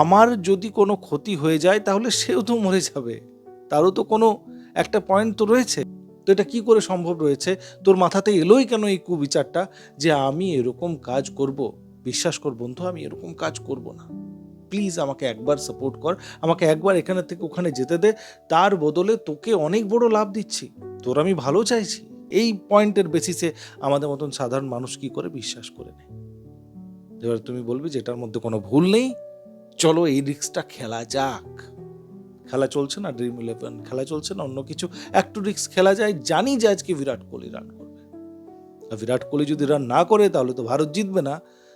আমার যদি কোনো ক্ষতি হয়ে যায় তাহলে সেও তো মরে যাবে, তারও তো কোনো একটা পয়েন্ট তো রয়েছে। তো এটা কি করে সম্ভব রয়েছে? তোর মাথাতে এলোই কেন এই কুবিচারটা যে আমি এরকম কাজ করব? বিশ্বাস কর বন্ধু, আমি এরকম কাজ করব না। প্লিজ আমাকে একবার সাপোর্ট কর, আমাকে একবার এখানে থেকে ওখানে যেতে দে, তার বদলে তোকে অনেক বড় লাভ দিচ্ছি, তোর আমি ভালো চাইছি। এই পয়েন্টের বেসিসে আমাদের মতন সাধারণ মানুষ কি করে বিশ্বাস করে নেয়? এবার তুমি বলবে যে এটার মধ্যে কোনো ভুল নেই, চলো এই রিস্কটা খেলা যাক। খেলা চলছে না ড্রিম 11, খেলা চলছে না অন্য কিছু, একটু রিস্ক খেলা যায়। জানি যে আজকে বিরাট কোহলি রান করবে, আর বিরাট কোহলি যদি রান না করে তাহলে তো ভারত জিতবে না,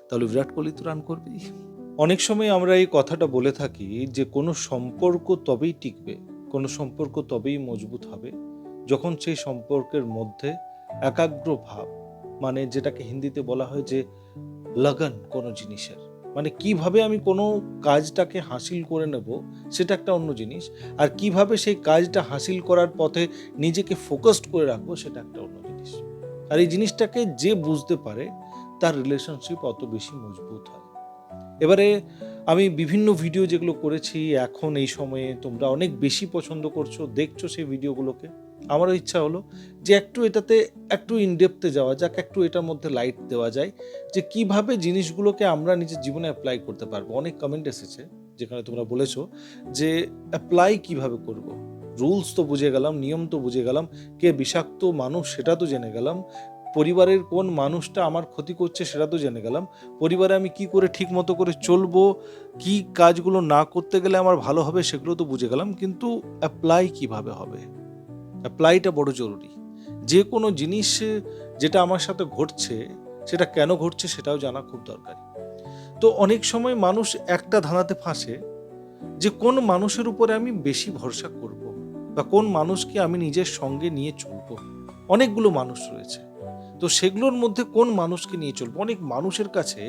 তাহলে বিরাট কোহলি তো রান করবেই। অনেক সময় আমরা এই কথাটা বলে থাকি যে কোনো সম্পর্ক তবেই টিকবে, কোনো সম্পর্ক তবেই মজবুত হবে যখন সেই সম্পর্কের মধ্যে একাগ্র ভাব, মানে যেটাকে হিন্দিতে বলা হয় যে লগন কোনো জিনিসের, মানে কিভাবে আমি কোনো কাজটাকে হাসিল করে নেব সেটা একটা অন্য জিনিস, আর কিভাবে সেই কাজটা হাসিল করার পথে নিজেকে ফোকাসড করে রাখবো সেটা একটা অন্য জিনিস। আর এই জিনিসটাকে যে বুঝতে পারে তার রিলেশনশিপ অত বেশি মজবুত হয়। এবারে আমি বিভিন্ন ভিডিও যেগুলো করেছি এখন এই সময়ে তোমরা অনেক বেশি পছন্দ করছো, দেখছো সেই ভিডিওগুলোকে। আমারও ইচ্ছা হলো যে একটু এটাতে একটু ইনডেপথে যাওয়া যাক, একটু এটার মধ্যে লাইট দেওয়া যায় যে কিভাবে জিনিসগুলোকে আমরা নিজের জীবনে অ্যাপ্লাই করতে পারবো। অনেক কমেন্ট এসেছে যেখানে তোমরা বলেছো যে অ্যাপ্লাই কিভাবে করব। রুলস তো বুঝে গেলাম, নিয়ম তো বুঝে গেলাম, কে বিষাক্ত মানুষ সেটা তো জেনে গেলাম, পরিবারের কোন মানুষটা আমার ক্ষতি করছে সেটা তো জেনে গেলাম, পরিবারে আমি কি করে ঠিক মতো করে চলবো, কি কাজগুলো না করতে গেলে আমার ভালো হবে সেগুলো তো বুঝে গেলাম, কিন্তু অ্যাপ্লাই কিভাবে হবে, অ্যাপ্লাইটা বড় জরুরি। যে কোনো জিনিস যেটা আমার সাথে ঘটছে সেটা কেন ঘটছে সেটাও জানা খুব দরকারি। তো অনেক সময় মানুষ একটা ধাঁধাতে ফাঁসে যে কোন মানুষের উপরে আমি বেশি ভরসা করব, বা কোন মানুষকে আমি নিজের সঙ্গে নিয়ে চলবো। অনেকগুলো মানুষ রয়েছে, তো সেগুলোর মধ্যে কোন মানুষকে নিয়ে চলবো। অনেক মানুষের কাছে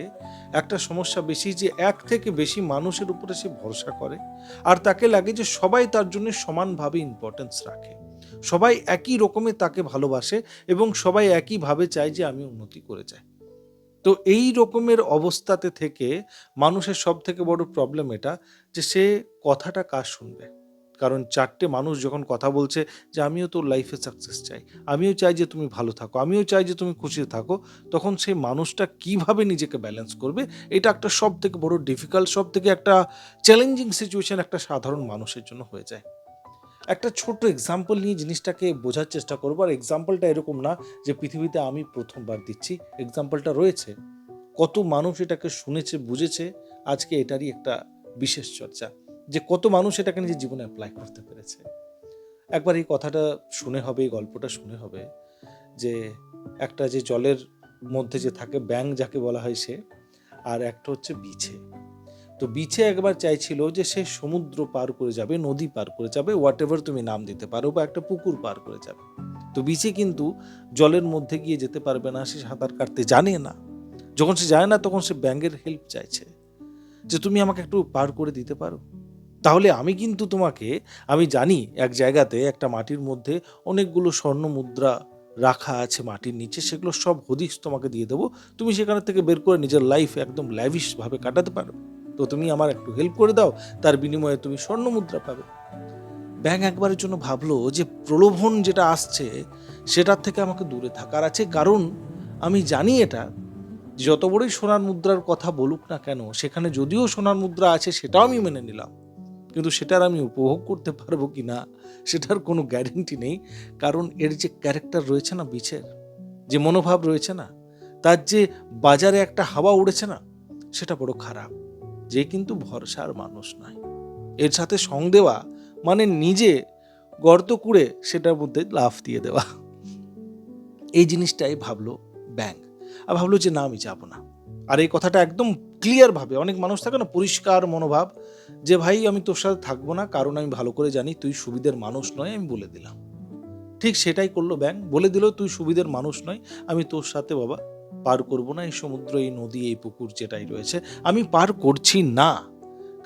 একটা সমস্যা বেশি যে এক থেকে বেশি মানুষের উপরে সে ভরসা করে, আর তাকে লাগে যে সবাই তার জন্য সমানভাবে ইম্পর্টেন্স রাখে, সবাই একই রকমের তাকে ভালোবাসে, এবং সবাই একইভাবে চায় যে আমি উন্নতি করে যাই। তো এই রকমের অবস্থাতে থেকে মানুষের সব থেকে বড় প্রবলেম এটা যে সে কথাটা কার শুনবে। কারণ চারটে মানুষ যখন কথা বলছে যে আমিও তোর লাইফে সাকসেস চাই, আমিও চাই যে তুমি ভালো থাকো, আমিও চাই যে তুমি খুশি থাকো, তখন সেই মানুষটা কিভাবে নিজেকে ব্যালেন্স করবে, এটা একটা সব থেকে বড় ডিফিকাল্ট, সব থেকে একটা চ্যালেঞ্জিং সিচুয়েশন একটা সাধারণ মানুষের জন্য হয়ে যায়। একটা ছোট এক্সাম্পল নিয়ে জিনিসটাকে বোঝার চেষ্টা করবো, আর এক্সাম্পলটা এরকম না যে পৃথিবীতে আমি প্রথমবার দিচ্ছি, এক্সাম্পলটা রয়েছে, কত মানুষ এটাকে শুনেছে বুঝেছে, আজকে এটারই একটা বিশেষ চর্চা যে কত মানুষ এটাকে নিজের জীবনে অ্যাপ্লাই করতে পেরেছে। একবার এই কথাটা শুনে হবে, এই গল্পটা শুনে হবে যে একটা যে জলের মধ্যে যে থাকে ব্যাঙ যাকে বলা হয় সে, আর একটা হচ্ছে বিছে। তো বিছে একবার চাইছিল যে সে সমুদ্র পার করে যাবে, নদী পার করে যাবে, হোয়াট এভার তুমি নাম দিতে পারো, বা একটা পুকুর পার করে যাবে। তো বিছে কিন্তু জলের মধ্যে গিয়ে যেতে পারবে না, সে সাঁতার কাটতে জানে না। যখন সে জানে না তখন সে ব্যাঙের হেল্প চাইছে যে তুমি আমাকে একটু পার করে দিতে পারো, তাহলে আমি কিন্তু তোমাকে, আমি জানি এক জায়গাতে একটা মাটির মধ্যে অনেকগুলো স্বর্ণ মুদ্রা রাখা আছে মাটির নিচে, সেগুলো সব হদিস তোমাকে দিয়ে দেবো, তুমি সেখান থেকে বের করে নিজের লাইফ একদম ল্যাভিশ ভাবে কাটাতে পারো। তো তুমি আমার একটু হেল্প করে দাও, তার বিনিময়ে তুমি স্বর্ণ মুদ্রা পাবে। ব্যাঙ একবারের জন্য ভাবলো যে প্রলোভন যেটা আসছে সেটার থেকে আমাকে দূরে থাকার আছে, কারণ আমি জানি এটা যত বড়ই সোনার মুদ্রার কথা বলুক না কেন, সেখানে যদিও সোনার মুদ্রা আছে সেটাও আমি মেনে নিলাম, কিন্তু সেটার আমি উপভোগ করতে পারবো কি না সেটার কোনো গ্যারেন্টি নেই। কারণ এর যে ক্যারেক্টার রয়েছে না বিছের, যে মনোভাব রয়েছে না, তার যে বাজারে একটা হাওয়া উড়েছে না, সেটা বড় খারাপ। যে কিন্তু ভরসার মানুষ নয়, এর সাথে সং দেওয়া মানে নিজে গর্ত কুড়ে সেটার মধ্যে লাফ দিয়ে দেওয়া। এই জিনিসটাই ভাবলো ব্যাঙ, আর ভাবলো যে না আমি যাবো না। আর এই কথাটা একদম ক্লিয়ার ভাবে, অনেক মানুষ থাকে না পরিষ্কার মনোভাব যে ভাই আমি তোর সাথে থাকবো না, কারণ আমি ভালো করে জানি তুই সুবিধের মানুষ নয়, আমি বলে দিলাম। ঠিক সেটাই করলো ব্যাঙ, বলে দিল তুই সুবিধের মানুষ নয়, আমি তোর সাথে বাবা পার করবো না এই সমুদ্র, এই নদী, এই পুকুর যেটাই রয়েছে আমি পার করছি না,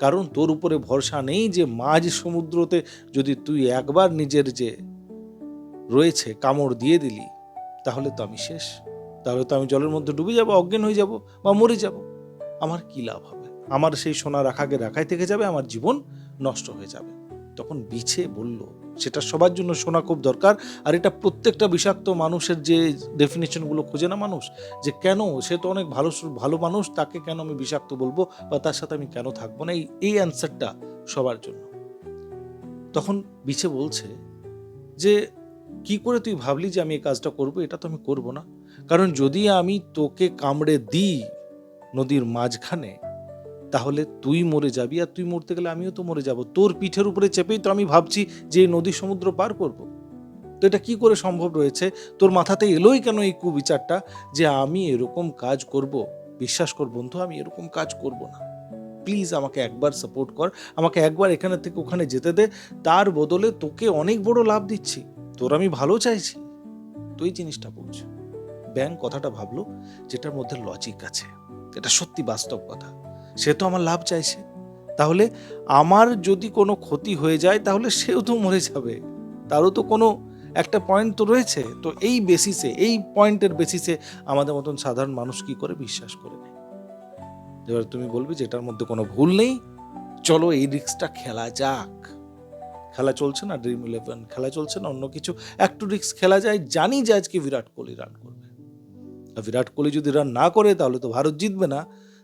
কারণ তোর উপরে ভরসা নেই যে মাঝ সমুদ্রতে যদি তুই একবার নিজের যে রয়েছে কামড় দিয়ে দিলি তাহলে তো আমি শেষ, তাহলে তো আমি জলের মধ্যে ডুবে যাব, অজ্ঞান হয়ে যাব, বা মরে যাব, আমার কি লাভ হবে। আমার সেই সোনা রাখাকে রাখাই থেকে যাবে, আমার জীবন নষ্ট হয়ে যাবে। তখন বিছে বলল, সেটা সবার জন্য শোনা খুব দরকার। আর এটা প্রত্যেকটা বিষাক্ত মানুষের যে ডেফিনেশনগুলো খোঁজে না মানুষ, যে কেন সে তো অনেক ভালো ভালো মানুষ, তাকে কেন আমি বিষাক্ত বলবো বা তার সাথে আমি কেন থাকবো না, এই অ্যান্সারটা সবার জন্য। তখন বিছে বলছে যে কি করে তুই ভাবলি যে আমি এই কাজটা করবো? এটা তো আমি করবো না, কারণ যদি আমি তোকে কামড়ে দিই নদীর মাঝখানে, তাহলে তুই মরে যাবি, আর তুই মরতে গেলে আমিও তো মরে যাব। তোর পিঠের উপরে চেপেই তো আমি ভাবছি যে এই নদী সমুদ্র পার করব। তো এটা কি করে সম্ভব রয়েছে? তোর মাথাতে এলোই কেন এই কুবিচারটা যে আমি এরকম কাজ করব? বিশ্বাস কর বন্ধু, আমি এরকম কাজ করব না। প্লিজ আমাকে একবার সাপোর্ট কর, আমাকে একবার এখানে থেকে ওখানে যেতে দে, তার বদলে তোকে অনেক বড় লাভ দিচ্ছি, তোর আমি ভালো চাইছি। তো এই জিনিসটা বুঝ। ব্যাংক কথাটা ভাবলো, যেটার মধ্যে লজিক আছে, এটা সত্যি বাস্তব কথা। সে তো আমার লাভ চাইছে, তাহলে আমার যদি কোনো ক্ষতি হয়ে যায় তাহলে সেও তো মরে যাবে, তারও তো কোনো একটা পয়েন্ট তো রয়েছে। তো এই বেসিসে, এই পয়েন্টের বেসিসে আমাদের মতন সাধারণ মানুষ কি করে বিশ্বাস করে নেয়। এবার তুমি বলবে যে এটার মধ্যে কোনো ভুল নেই, চলো এই রিস্কটা খেলা যাক। খেলা চলছে না ড্রিম 11, খেলা চলছে না অন্য কিছু, একটু রিস্ক খেলা যায়। জানি যে আজকে বিরাট কোহলি রান করবে, আর বিরাট কোহলি যদি রান না করে তাহলে তো ভারত জিতবে না,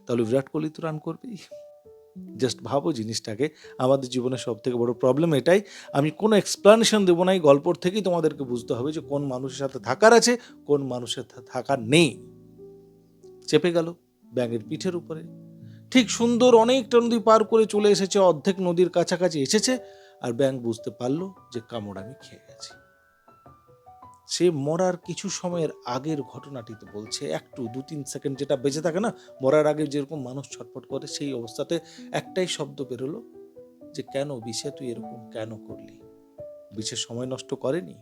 তাহলে বিরাট কোহলি তো রান করবেই। জাস্ট ভাবো জিনিসটাকে। আমাদের জীবনের সব থেকে বড় প্রবলেম এটাই। আমি কোনো এক্সপ্লানেশন দেবো না, এই গল্পর থেকেই তোমাদেরকে বুঝতে হবে যে কোন মানুষের সাথে থাকার আছে, কোন মানুষের থাকার নেই। চেপে গেল ব্যাঙের পিঠের উপরে, ঠিক সুন্দর অনেকটা নদী পার করে চলে এসেছে, অর্ধেক নদীর কাছাকাছি এসেছে, আর ব্যাঙ বুঝতে পারলো যে কামড় আমি খেয়ে গেছি। সে মরার কিছু সময়ের আগের ঘটনাটিতে বলছে, একটু 2-3 সেকেন্ড যেটা বেঁচে থাকে না, মরার আগে যেরকম মানুষ ছটফট করে, সেই অবস্থাতে একটাই শব্দ বেরোলো যে কেন বিছে তুই এরকম কেন করলি? বিছে সময় নষ্ট করেনি,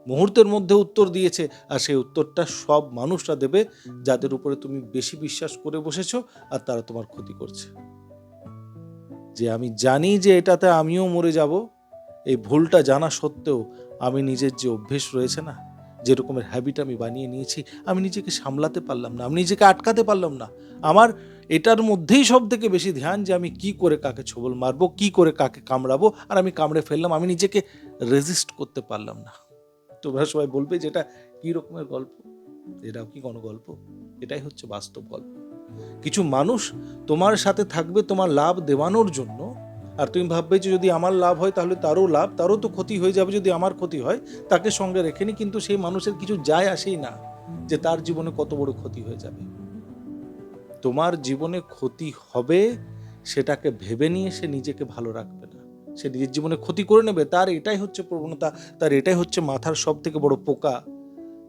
মুহূর্তের মধ্যে উত্তর দিয়েছে। আর সেই উত্তরটা সব মানুষরা দেবে যাদের উপরে তুমি বেশি বিশ্বাস করে বসেছো, আর তারা তোমার ক্ষতি করছে। যে আমি জানি যে এটাতে আমিও মরে যাব, এই ভুলটা জানা সত্ত্বেও আমি নিজের যে অভ্যেস রয়েছে না, যে রকমের হ্যাবিট আমি বানিয়ে নিয়েছি, আমি নিজেকে সামলাতে পারলাম না, আমি নিজেকে আটকাতে পারলাম না। আমার এটার মধ্যেই সব থেকে বেশি ধ্যান যে আমি কি করে কাকে ছোবল মারবো, কি করে কাকে কামড়াবো, আর আমি কামড়ে ফেললাম, আমি নিজেকে রেজিস্ট করতে পারলাম না। তোমরা সবাই বলবে যে এটা কি রকমের গল্প, এটাও কি কোনো গল্প? এটাই হচ্ছে বাস্তব গল্প। কিছু মানুষ তোমার সাথে থাকবে তোমার লাভ দেওয়ানোর জন্য, আর তুমি ভাববে যে যদি আমার লাভ হয় তাহলে তারও লাভ, তারও তো ক্ষতি হয়ে যাবে যদি আমার ক্ষতি হয়, তাকে সঙ্গে রেখে নি। কিন্তু সেই মানুষের কিছু যায় আসেই না যে তার জীবনে কত বড় ক্ষতি হয়ে যাবে। তোমার জীবনে ক্ষতি হবে সেটাকে ভেবে নিয়ে সে নিজেকে ভালো রাখবে না, সে নিজের জীবনে ক্ষতি করে নেবে। তার এটাই হচ্ছে প্রবণতা, তার এটাই হচ্ছে মাথার সব থেকে বড় পোকা,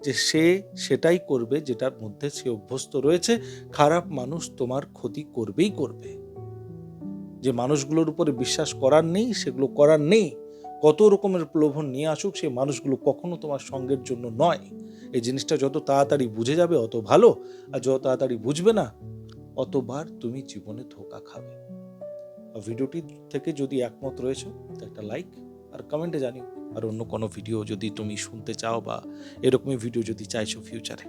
যে সে সেটাই করবে যেটার মধ্যে সে অভ্যস্ত রয়েছে। খারাপ মানুষ তোমার ক্ষতি করবেই করবে। যে মানুষগুলোর উপরে বিশ্বাস করার নেই, সেগুলো করার নেই। কত রকমের প্রলোভন নিয়ে আসুক, সেই মানুষগুলো কখনো তোমার সঙ্গের জন্য নয়। এই জিনিসটা যত তাড়াতাড়ি বুঝে যাবে অত ভালো, আর যত তাড়াতাড়ি বুঝবে না অতবার তুমি জীবনে ধোঁকা খাবে। আর ভিডিওটি থেকে যদি একমত রয়েছো তো একটা লাইক আর কমেন্টে জানিও। আর অন্য কোনো ভিডিও যদি তুমি শুনতে চাও বা এরকমই ভিডিও যদি চাইছো ফিউচারে।